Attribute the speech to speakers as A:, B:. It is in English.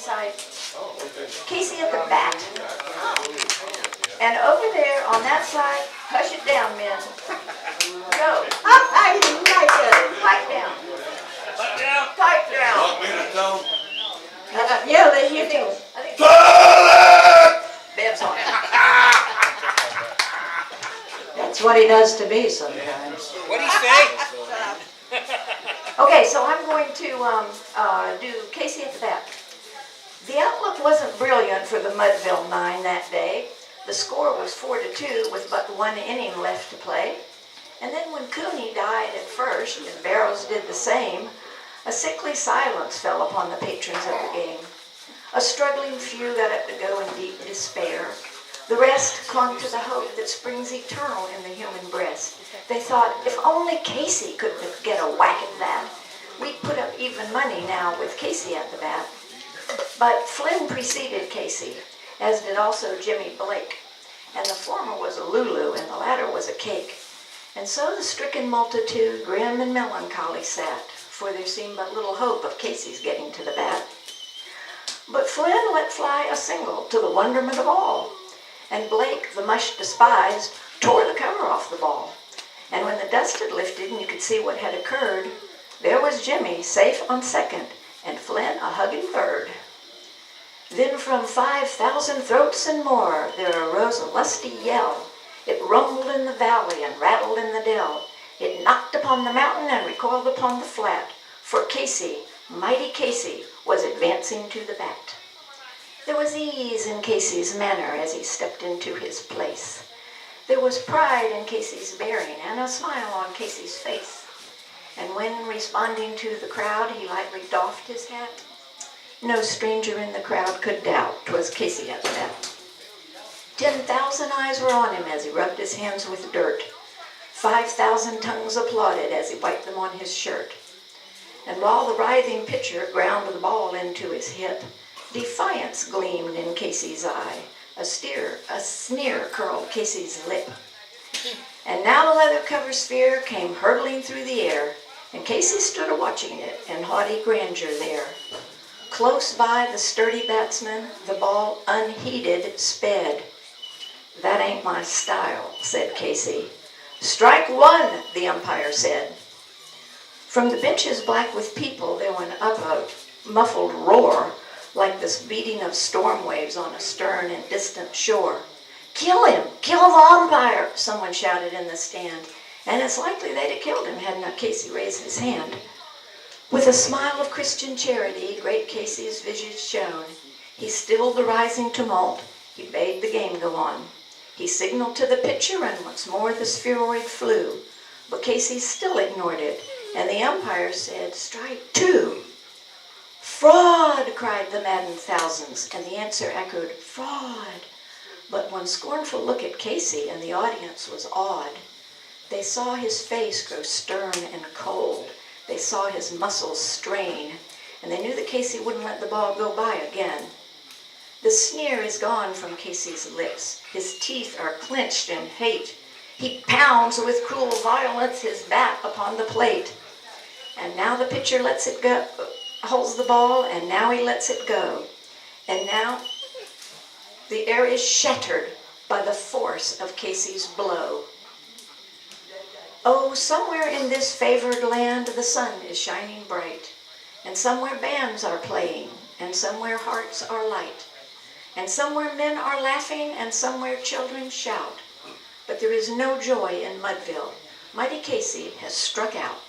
A: beside Casey at the bat. And over there on that side, hush it down, men. Go. Up, I like it. Pipe down.
B: Pipe down.
A: Pipe down.
C: Want me to tell them?
A: Yeah, they hear too.
C: Paulet!
A: Bev's on it.
D: That's what he does to me sometimes.
B: What'd he say?
A: Okay, so I'm going to do Casey at the bat. The outlook wasn't brilliant for the Mudville 9 that day. The score was 4-2 with but one inning left to play. And then when Cooney died at first and Barrows did the same, a sickly silence fell upon the patrons of the game. A struggling few got up to go in deep despair. The rest clung to the hope that springs eternal in the human breast. They thought, if only Casey could get a whack at that, we'd put up even money now with Casey at the bat. But Flynn preceded Casey, as did also Jimmy Blake. And the former was a Lulu and the latter was a cake. And so the stricken multitude, grim and melancholy, sat, for there seemed but little hope of Casey's getting to the bat. But Flynn let fly a single to the wonderment of all. And Blake, the much despised, tore the cover off the ball. And when the dust had lifted and you could see what had occurred, there was Jimmy safe on second and Flynn a hugging third. Then from 5,000 throats and more there arose a lusty yell. It rumbled in the valley and rattled in the dell. It knocked upon the mountain and recoiled upon the flat. For Casey, mighty Casey, was advancing to the bat. There was ease in Casey's manner as he stepped into his place. There was pride in Casey's bearing and a smile on Casey's face. And when responding to the crowd, he lightly doffed his hat, no stranger in the crowd could doubt 'twas Casey at the bat. 10,000 eyes were on him as he rubbed his hands with dirt. 5,000 tongues applauded as he wiped them on his shirt. And while the writhing pitcher ground the ball into his hip, defiance gleamed in Casey's eye. A sneer curled Casey's lip. And now the leather-covered sphere came hurtling through the air, and Casey stood a-watching it in haughty grandeur there. Close by the sturdy batsman, the ball unheeded sped. "That ain't my style," said Casey. "Strike one," the umpire said. From the benches black with people, there went up a muffled roar, like the beating of storm waves on a stern and distant shore. "Kill him! Kill the umpire!" someone shouted in the stand, and it's likely they'd have killed him had not Casey raised his hand. With a smile of Christian charity, great Casey's visage shone. He stilled the rising tumult. He bade the game go on. He signaled to the pitcher, and once more the spheroid flew. But Casey still ignored it, and the umpire said, "Strike two." "Fraud!" cried the maddened thousands, and the answer echoed, "Fraud!" But one scornful look at Casey, and the audience was awed. They saw his face grow stern and cold. They saw his muscles strain, and they knew that Casey wouldn't let the ball go by again. The sneer is gone from Casey's lips. His teeth are clenched in hate. He pounds with cruel violence his bat upon the plate. And now the pitcher lets it go, holds the ball, and now he lets it go. And now the air is shattered by the force of Casey's blow. Oh, somewhere in this favored land the sun is shining bright, and somewhere bands are playing, and somewhere hearts are light, and somewhere men are laughing, and somewhere children shout. But there is no joy in Mudville. Mighty Casey has struck out.